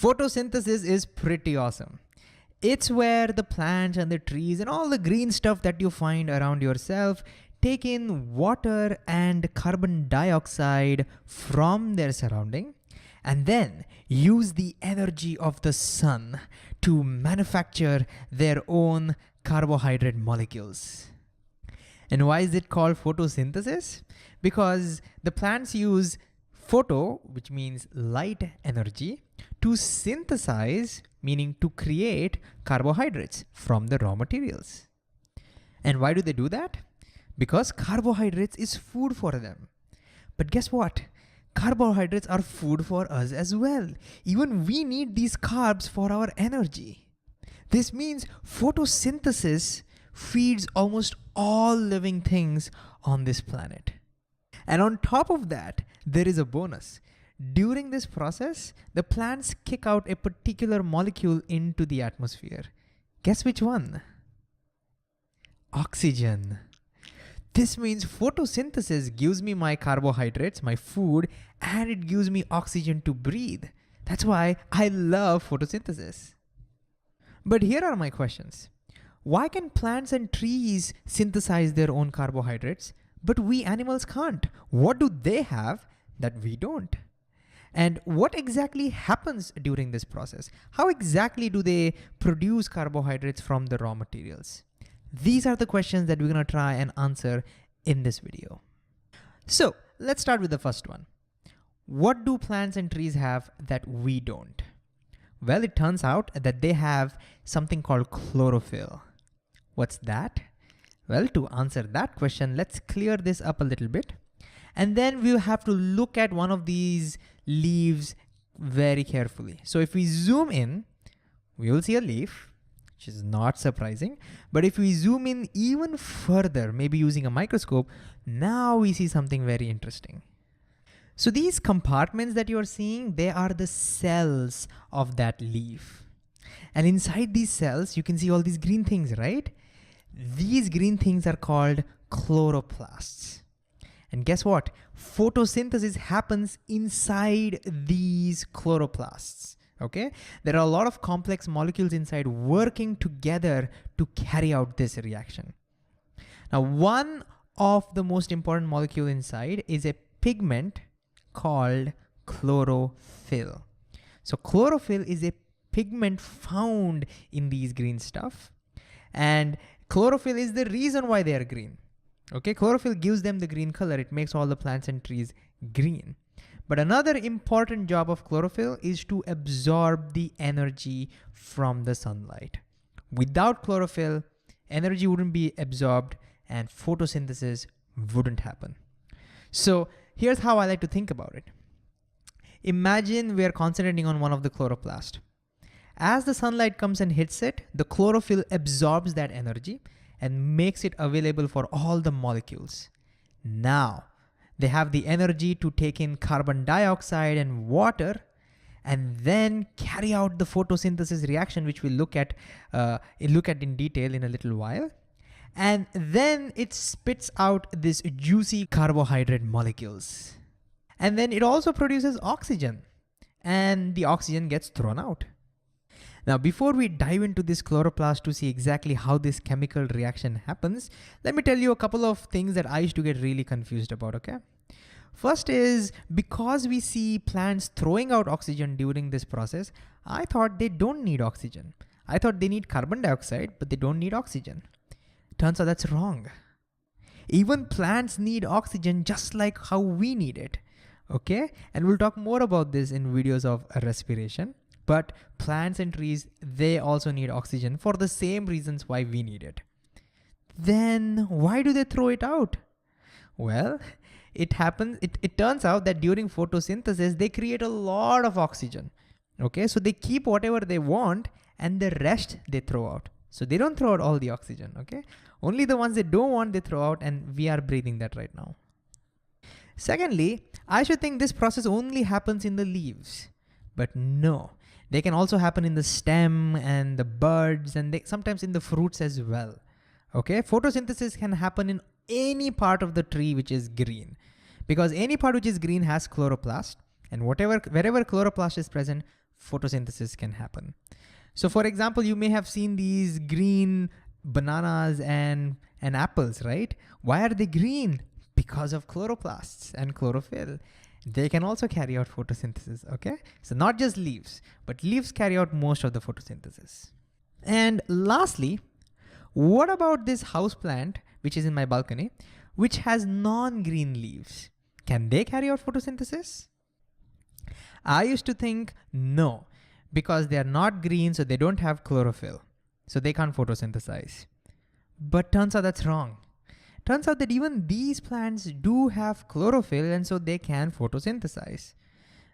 Photosynthesis is pretty awesome. It's where the plants and the trees and all the green stuff that you find around yourself take in water and carbon dioxide from their surrounding and then use the energy of the sun to manufacture their own carbohydrate molecules. And why is it called photosynthesis? Because the plants use photo, which means light energy, to synthesize, meaning to create carbohydrates from the raw materials. And why do they do that? Because carbohydrates is food for them. But guess what? Carbohydrates are food for us as well. Even we need these carbs for our energy. This means photosynthesis feeds almost all living things on this planet. And on top of that, there is a bonus. During this process, the plants kick out a particular molecule into the atmosphere. Guess which one? Oxygen. This means photosynthesis gives me my carbohydrates, my food, and it gives me oxygen to breathe. That's why I love photosynthesis. But here are my questions. Why can plants and trees synthesize their own carbohydrates, but we animals can't? What do they have that we don't? And what exactly happens during this process? How exactly do they produce carbohydrates from the raw materials? These are the questions that we're gonna try and answer in this video. So let's start with the first one. What do plants and trees have that we don't? Well, it turns out that they have something called chlorophyll. What's that? Well, to answer that question, let's clear this up a little bit. And then we'll have to look at one of these leaves very carefully. So if we zoom in, we will see a leaf, which is not surprising. But if we zoom in even further, maybe using a microscope, now we see something very interesting. So these compartments that you're seeing, they are the cells of that leaf. And inside these cells, you can see all these green things, right? These green things are called chloroplasts. And guess what? Photosynthesis happens inside these chloroplasts, okay? There are a lot of complex molecules inside working together to carry out this reaction. Now, one of the most important molecule inside is a pigment called chlorophyll. So chlorophyll is a pigment found in these green stuff. And chlorophyll is the reason why they are green. Okay, chlorophyll gives them the green color. It makes all the plants and trees green. But another important job of chlorophyll is to absorb the energy from the sunlight. Without chlorophyll, energy wouldn't be absorbed and photosynthesis wouldn't happen. So here's how I like to think about it. Imagine we're concentrating on one of the chloroplasts. As the sunlight comes and hits it, the chlorophyll absorbs that energy and makes it available for all the molecules. Now, they have the energy to take in carbon dioxide and water and then carry out the photosynthesis reaction, which we'll look at in detail in a little while. And then it spits out this juicy carbohydrate molecules. And then it also produces oxygen, and the oxygen gets thrown out. Now, before we dive into this chloroplast to see exactly how this chemical reaction happens, let me tell you a couple of things that I used to get really confused about, okay? First is, because we see plants throwing out oxygen during this process, I thought they don't need oxygen. I thought they need carbon dioxide, but they don't need oxygen. Turns out that's wrong. Even plants need oxygen just like how we need it, okay? And we'll talk more about this in videos of respiration. But plants and trees, they also need oxygen for the same reasons why we need it. Then why do they throw it out? Well, it turns out that during photosynthesis, they create a lot of oxygen. Okay, so they keep whatever they want and the rest they throw out. So they don't throw out all the oxygen, okay? Only the ones they don't want, they throw out, and we are breathing that right now. Secondly, I should think this process only happens in the leaves, but no. They can also happen in the stem and the buds and sometimes in the fruits as well. Okay, photosynthesis can happen in any part of the tree which is green, because any part which is green has chloroplast, and wherever chloroplast is present, photosynthesis can happen. So for example, you may have seen these green bananas and apples, right? Why are they green? Because of chloroplasts and chlorophyll. They can also carry out photosynthesis, okay? So not just leaves, but leaves carry out most of the photosynthesis. And lastly, what about this house plant, which is in my balcony, which has non-green leaves? Can they carry out photosynthesis? I used to think no, because they are not green, so they don't have chlorophyll. So they can't photosynthesize. But turns out that's wrong. Turns out that even these plants do have chlorophyll, and so they can photosynthesize.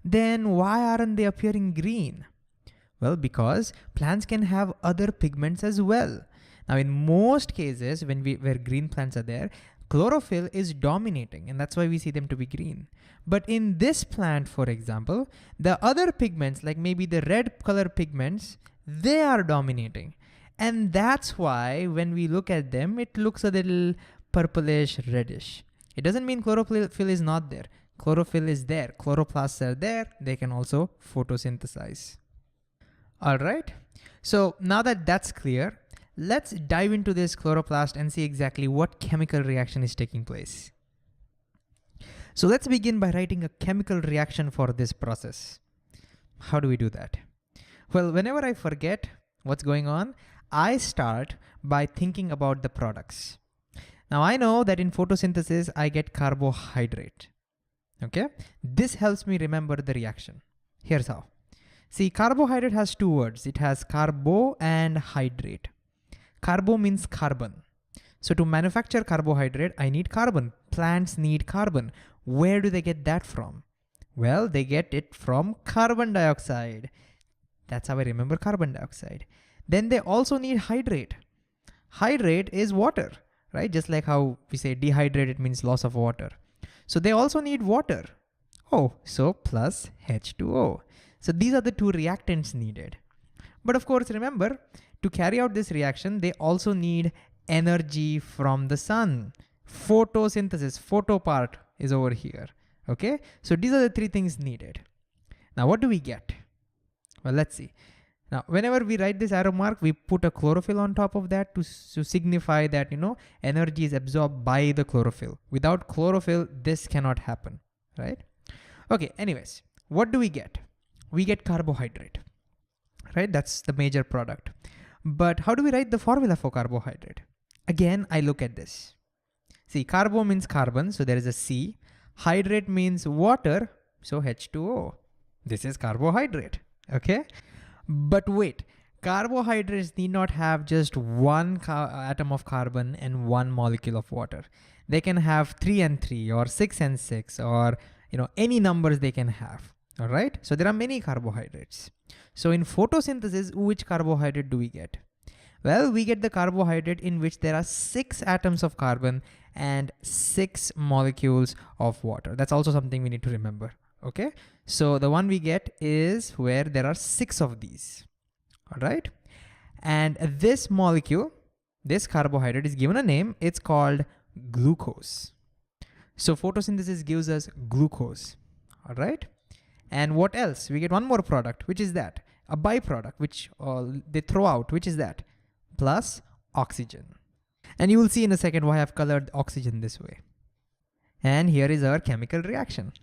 Then why aren't they appearing green? Well, because plants can have other pigments as well. Now, in most cases, where green plants are there, chlorophyll is dominating, and that's why we see them to be green. But in this plant, for example, the other pigments, like maybe the red color pigments, they are dominating. And that's why when we look at them, it looks a little purplish, reddish. It doesn't mean chlorophyll is not there. Chlorophyll is there. Chloroplasts are there. They can also photosynthesize. All right. So now that that's clear, let's dive into this chloroplast and see exactly what chemical reaction is taking place. So let's begin by writing a chemical reaction for this process. How do we do that? Well, whenever I forget what's going on, I start by thinking about the products. Now I know that in photosynthesis, I get carbohydrate, okay? This helps me remember the reaction. Here's how. See, carbohydrate has two words. It has carbo and hydrate. Carbo means carbon. So to manufacture carbohydrate, I need carbon. Plants need carbon. Where do they get that from? Well, they get it from carbon dioxide. That's how I remember carbon dioxide. Then they also need hydrate. Hydrate is water, right? Just like how we say dehydrated means loss of water. So they also need water. Oh, so plus H2O. So these are the two reactants needed. But of course, remember, to carry out this reaction, they also need energy from the sun. Photosynthesis, photo part is over here, okay? So these are the three things needed. Now, what do we get? Well, let's see. Now, whenever we write this arrow mark, we put a chlorophyll on top of that to signify that, energy is absorbed by the chlorophyll. Without chlorophyll, this cannot happen, right? Okay, anyways, what do we get? We get carbohydrate, right? That's the major product. But how do we write the formula for carbohydrate? Again, I look at this. See, carbo means carbon, so there is a C. Hydrate means water, so H2O. This is carbohydrate, okay? But wait, carbohydrates need not have just one atom of carbon and one molecule of water. They can have 3 and 3 or 6 and 6 or any numbers they can have, all right? So there are many carbohydrates. So in photosynthesis, which carbohydrate do we get? Well, we get the carbohydrate in which there are 6 atoms of carbon and 6 molecules of water. That's also something we need to remember, okay? So the one we get is where there are 6 of these, all right? And this molecule, this carbohydrate is given a name. It's called glucose. So photosynthesis gives us glucose, all right? And what else? We get one more product, which is that? A byproduct, which they throw out, which is that? Plus oxygen. And you will see in a second why I've colored oxygen this way. And here is our chemical reaction.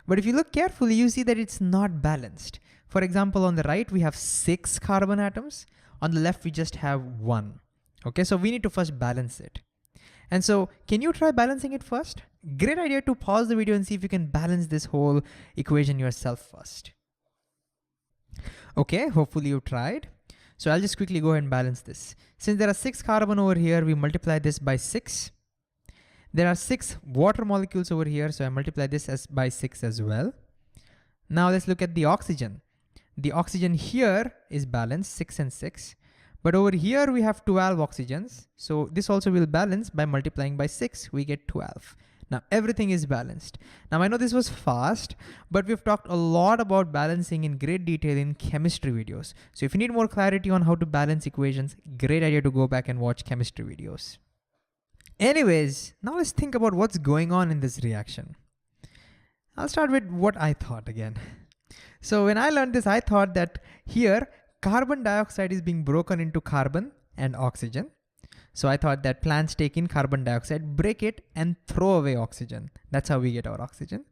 But if you look carefully, you see that it's not balanced. For example, on the right, we have 6 carbon atoms. On the left, we just have 1. Okay, so we need to first balance it. And so can you try balancing it first? Great idea to pause the video and see if you can balance this whole equation yourself first. Okay, hopefully you tried. So I'll just quickly go ahead and balance this. Since there are 6 carbon over here, we multiply this by 6. There are 6 water molecules over here, so I multiply this by 6 as well. Now let's look at the oxygen. The oxygen here is balanced, 6 and 6. But over here we have 12 oxygens. So this also will balance by multiplying by 6, we get 12. Now everything is balanced. Now I know this was fast, but we've talked a lot about balancing in great detail in chemistry videos. So if you need more clarity on how to balance equations, great idea to go back and watch chemistry videos. Anyways, now let's think about what's going on in this reaction. I'll start with what I thought again. So when I learned this, I thought that here carbon dioxide is being broken into carbon and oxygen. So I thought that plants take in carbon dioxide, break it, and throw away oxygen. That's how we get our oxygen.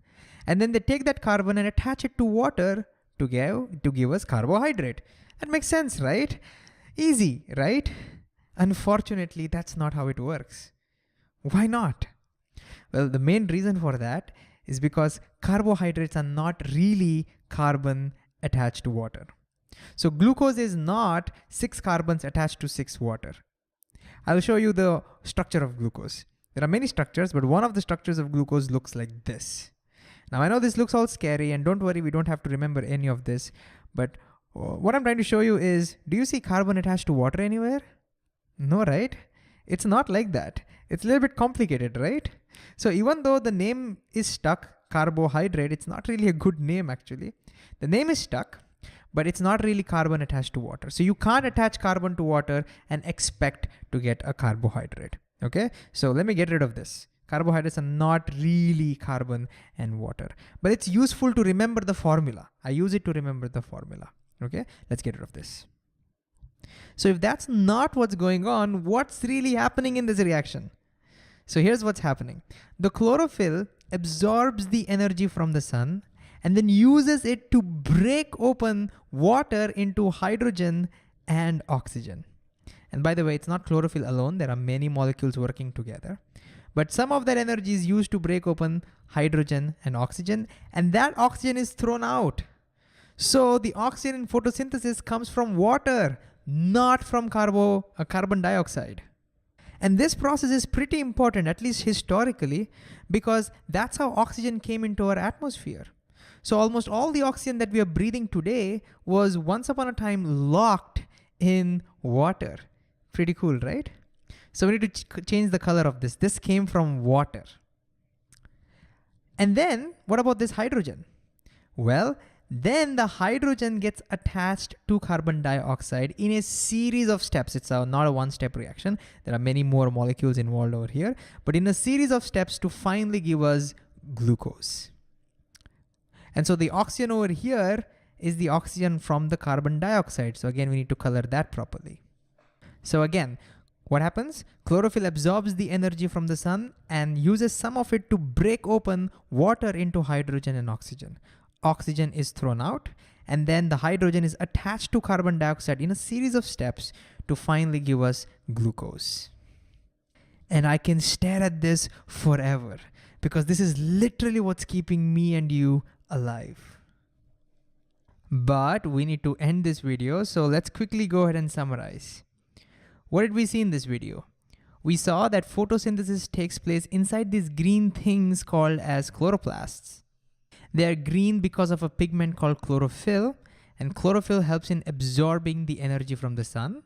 And then they take that carbon and attach it to water to give us carbohydrate. That makes sense, right? Easy, right? Unfortunately, that's not how it works. Why not? Well, the main reason for that is because carbohydrates are not really carbon attached to water. So glucose is not 6 carbons attached to 6 water. I'll show you the structure of glucose. There are many structures, but one of the structures of glucose looks like this. Now I know this looks all scary, and don't worry, we don't have to remember any of this, but what I'm trying to show you is, do you see carbon attached to water anywhere? No, right? It's not like that. It's a little bit complicated, right? So even though the name is stuck, carbohydrate, it's not really a good name actually. The name is stuck, but it's not really carbon attached to water. So you can't attach carbon to water and expect to get a carbohydrate, okay? So let me get rid of this. Carbohydrates are not really carbon and water, but it's useful to remember the formula. I use it to remember the formula, okay? Let's get rid of this. So if that's not what's going on, what's really happening in this reaction? So here's what's happening. The chlorophyll absorbs the energy from the sun and then uses it to break open water into hydrogen and oxygen. And by the way, it's not chlorophyll alone. There are many molecules working together. But some of that energy is used to break open hydrogen and oxygen, and that oxygen is thrown out. So the oxygen in photosynthesis comes from water, not from carbon dioxide. And this process is pretty important, at least historically, because that's how oxygen came into our atmosphere. So almost all the oxygen that we are breathing today was once upon a time locked in water. Pretty cool, right? So we need to change the color of this. This came from water. And then what about this hydrogen? Well, then the hydrogen gets attached to carbon dioxide in a series of steps. It's not a one-step reaction. There are many more molecules involved over here, but in a series of steps to finally give us glucose. And so the oxygen over here is the oxygen from the carbon dioxide. So again, we need to color that properly. So again, what happens? Chlorophyll absorbs the energy from the sun and uses some of it to break open water into hydrogen and oxygen. Oxygen is thrown out, and then the hydrogen is attached to carbon dioxide in a series of steps to finally give us glucose. And I can stare at this forever because this is literally what's keeping me and you alive. But we need to end this video, so let's quickly go ahead and summarize. What did we see in this video? We saw that photosynthesis takes place inside these green things called as chloroplasts. They are green because of a pigment called chlorophyll, and chlorophyll helps in absorbing the energy from the sun.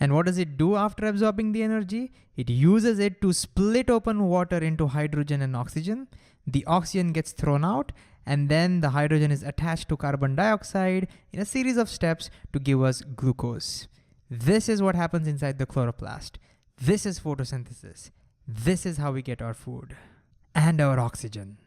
And what does it do after absorbing the energy? It uses it to split open water into hydrogen and oxygen. The oxygen gets thrown out, and then the hydrogen is attached to carbon dioxide in a series of steps to give us glucose. This is what happens inside the chloroplast. This is photosynthesis. This is how we get our food and our oxygen.